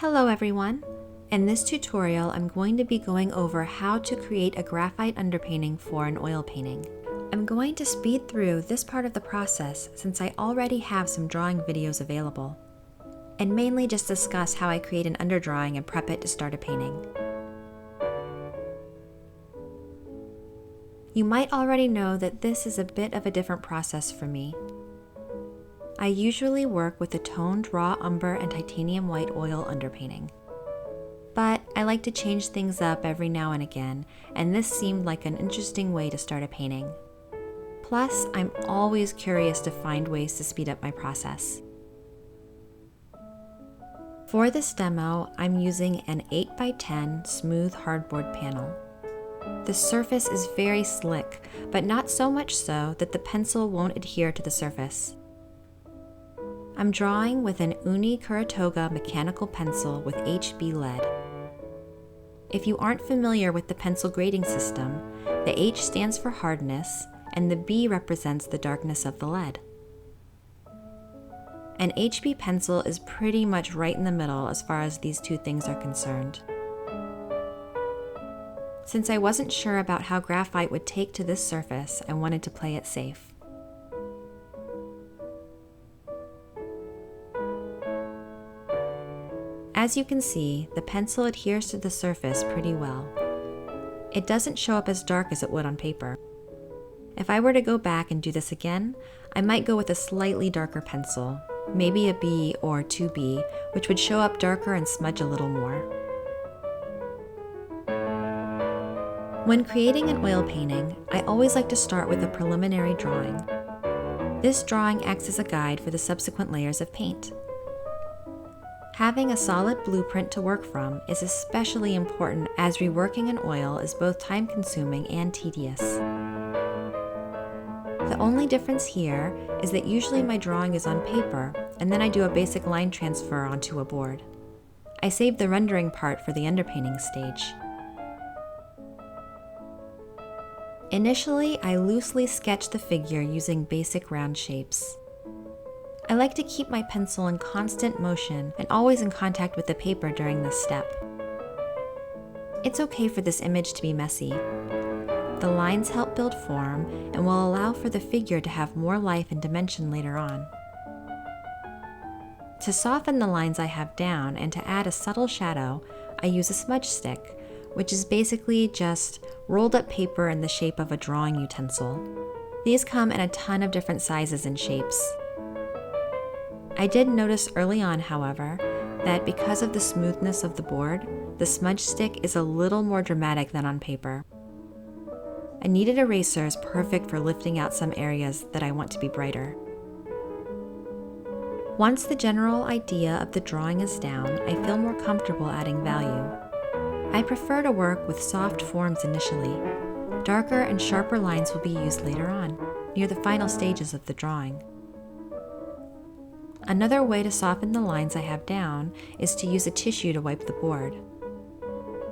Hello everyone! In this tutorial, I'm going to be going over how to create a graphite underpainting for an oil painting. I'm going to speed through this part of the process since I already have some drawing videos available, and mainly just discuss how I create an underdrawing and prep it to start a painting. You might already know that this is a bit of a different process for me. I usually work with a toned raw umber and titanium white oil underpainting. But I like to change things up every now and again, and this seemed like an interesting way to start a painting. Plus, I'm always curious to find ways to speed up my process. For this demo, I'm using an 8x10 smooth hardboard panel. The surface is very slick, but not so much so that the pencil won't adhere to the surface. I'm drawing with an Uni Kuratoga mechanical pencil with HB lead. If you aren't familiar with the pencil grading system, the H stands for hardness and the B represents the darkness of the lead. An HB pencil is pretty much right in the middle as far as these two things are concerned. Since I wasn't sure about how graphite would take to this surface, I wanted to play it safe. As you can see, the pencil adheres to the surface pretty well. It doesn't show up as dark as it would on paper. If I were to go back and do this again, I might go with a slightly darker pencil, maybe a B or 2B, which would show up darker and smudge a little more. When creating an oil painting, I always like to start with a preliminary drawing. This drawing acts as a guide for the subsequent layers of paint. Having a solid blueprint to work from is especially important as reworking an oil is both time-consuming and tedious. The only difference here is that usually my drawing is on paper, and then I do a basic line transfer onto a board. I save the rendering part for the underpainting stage. Initially, I loosely sketch the figure using basic round shapes. I like to keep my pencil in constant motion and always in contact with the paper during this step. It's okay for this image to be messy. The lines help build form and will allow for the figure to have more life and dimension later on. To soften the lines I have down and to add a subtle shadow, I use a smudge stick, which is basically just rolled up paper in the shape of a drawing utensil. These come in a ton of different sizes and shapes. I did notice early on, however, that because of the smoothness of the board, the smudge stick is a little more dramatic than on paper. A kneaded eraser is perfect for lifting out some areas that I want to be brighter. Once the general idea of the drawing is down, I feel more comfortable adding value. I prefer to work with soft forms initially. Darker and sharper lines will be used later on, near the final stages of the drawing. Another way to soften the lines I have down is to use a tissue to wipe the board.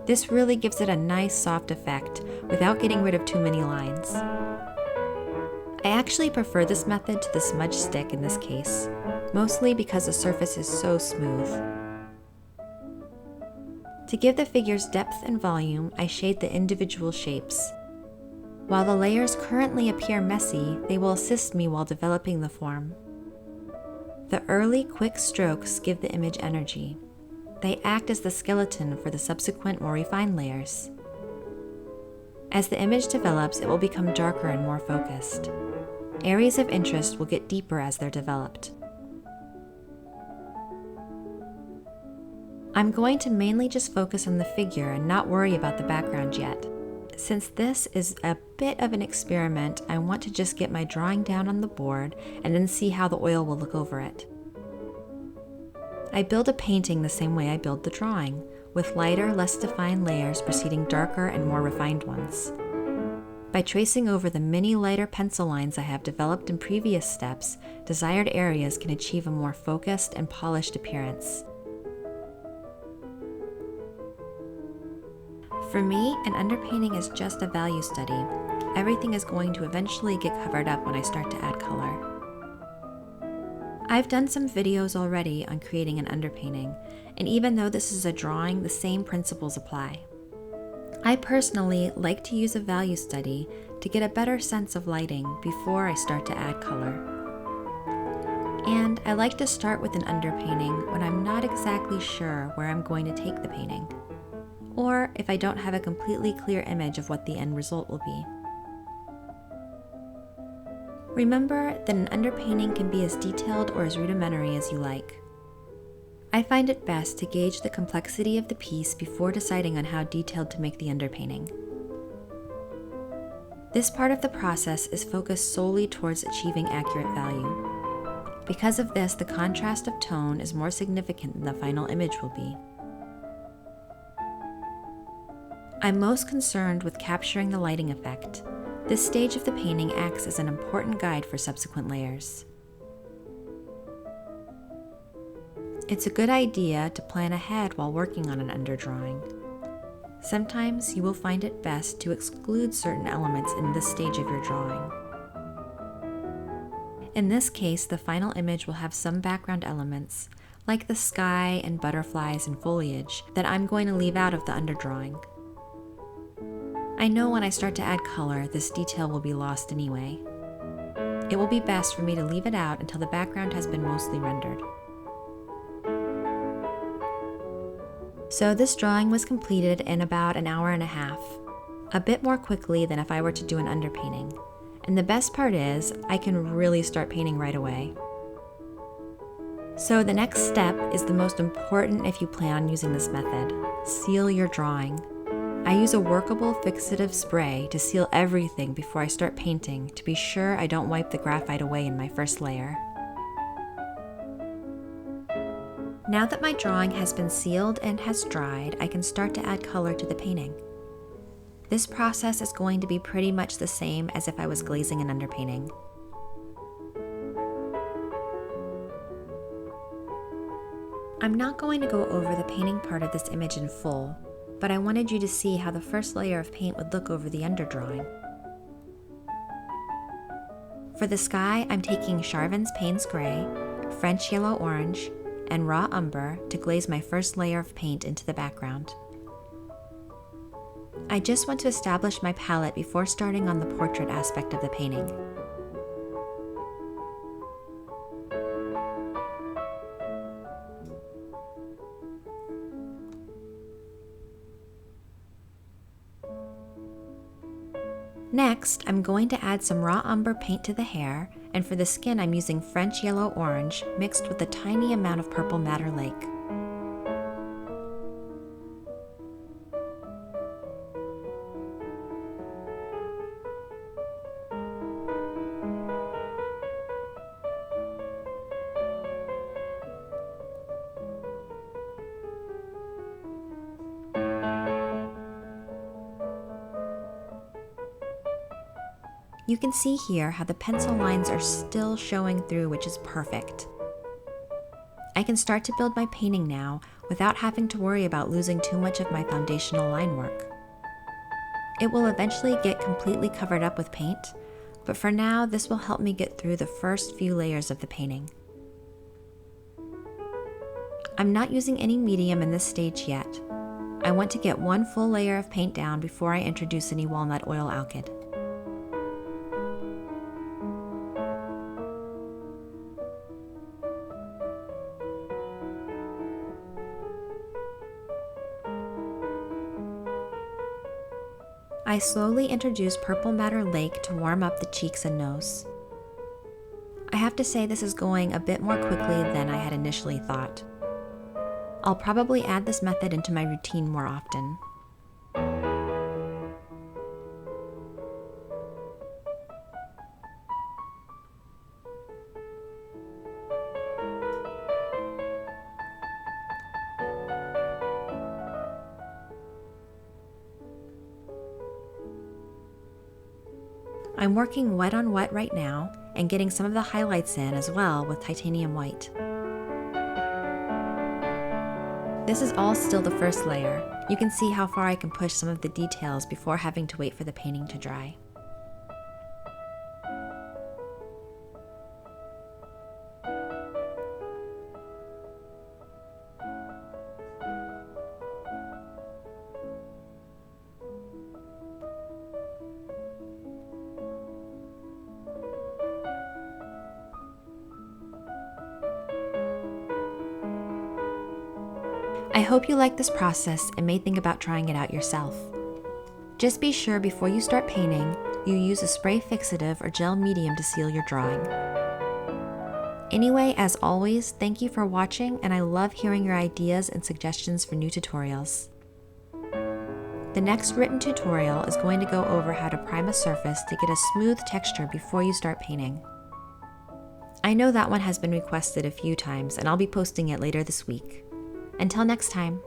This really gives it a nice soft effect without getting rid of too many lines. I actually prefer this method to the smudge stick in this case, mostly because the surface is so smooth. To give the figures depth and volume, I shade the individual shapes. While the layers currently appear messy, they will assist me while developing the form. The early, quick strokes give the image energy. They act as the skeleton for the subsequent, more refined layers. As the image develops, it will become darker and more focused. Areas of interest will get deeper as they're developed. I'm going to mainly just focus on the figure and not worry about the background yet. Since this is a bit of an experiment, I want to just get my drawing down on the board and then see how the oil will look over it. I build a painting the same way I build the drawing, with lighter, less defined layers preceding darker and more refined ones. By tracing over the many lighter pencil lines I have developed in previous steps, desired areas can achieve a more focused and polished appearance. For me, an underpainting is just a value study. Everything is going to eventually get covered up when I start to add color. I've done some videos already on creating an underpainting, and even though this is a drawing, the same principles apply. I personally like to use a value study to get a better sense of lighting before I start to add color. And I like to start with an underpainting when I'm not exactly sure where I'm going to take the painting, or if I don't have a completely clear image of what the end result will be. Remember that an underpainting can be as detailed or as rudimentary as you like. I find it best to gauge the complexity of the piece before deciding on how detailed to make the underpainting. This part of the process is focused solely towards achieving accurate value. Because of this, the contrast of tone is more significant than the final image will be. I'm most concerned with capturing the lighting effect. This stage of the painting acts as an important guide for subsequent layers. It's a good idea to plan ahead while working on an underdrawing. Sometimes you will find it best to exclude certain elements in this stage of your drawing. In this case, the final image will have some background elements, like the sky and butterflies and foliage, that I'm going to leave out of the underdrawing. I know when I start to add color, this detail will be lost anyway. It will be best for me to leave it out until the background has been mostly rendered. So this drawing was completed in about an hour and a half, a bit more quickly than if I were to do an underpainting. And the best part is, I can really start painting right away. So the next step is the most important if you plan on using this method. Seal your drawing. I use a workable fixative spray to seal everything before I start painting to be sure I don't wipe the graphite away in my first layer. Now that my drawing has been sealed and has dried, I can start to add color to the painting. This process is going to be pretty much the same as if I was glazing an underpainting. I'm not going to go over the painting part of this image in full, but I wanted you to see how the first layer of paint would look over the underdrawing. For the sky, I'm taking Charvin's Payne's Gray, French Yellow Orange, and Raw Umber to glaze my first layer of paint into the background. I just want to establish my palette before starting on the portrait aspect of the painting. Next, I'm going to add some raw umber paint to the hair, and for the skin I'm using French Yellow Orange mixed with a tiny amount of Purple Madder Lake. You can see here how the pencil lines are still showing through, which is perfect. I can start to build my painting now without having to worry about losing too much of my foundational line work. It will eventually get completely covered up with paint, but for now this will help me get through the first few layers of the painting. I'm not using any medium in this stage yet. I want to get one full layer of paint down before I introduce any walnut oil alkyd. I slowly introduce Purple Madder Lake to warm up the cheeks and nose. I have to say this is going a bit more quickly than I had initially thought. I'll probably add this method into my routine more often. I'm working wet on wet right now and getting some of the highlights in as well with titanium white. This is all still the first layer. You can see how far I can push some of the details before having to wait for the painting to dry. I hope you like this process and may think about trying it out yourself. Just be sure before you start painting, you use a spray fixative or gel medium to seal your drawing. Anyway, as always, thank you for watching, and I love hearing your ideas and suggestions for new tutorials. The next written tutorial is going to go over how to prime a surface to get a smooth texture before you start painting. I know that one has been requested a few times, and I'll be posting it later this week. Until next time.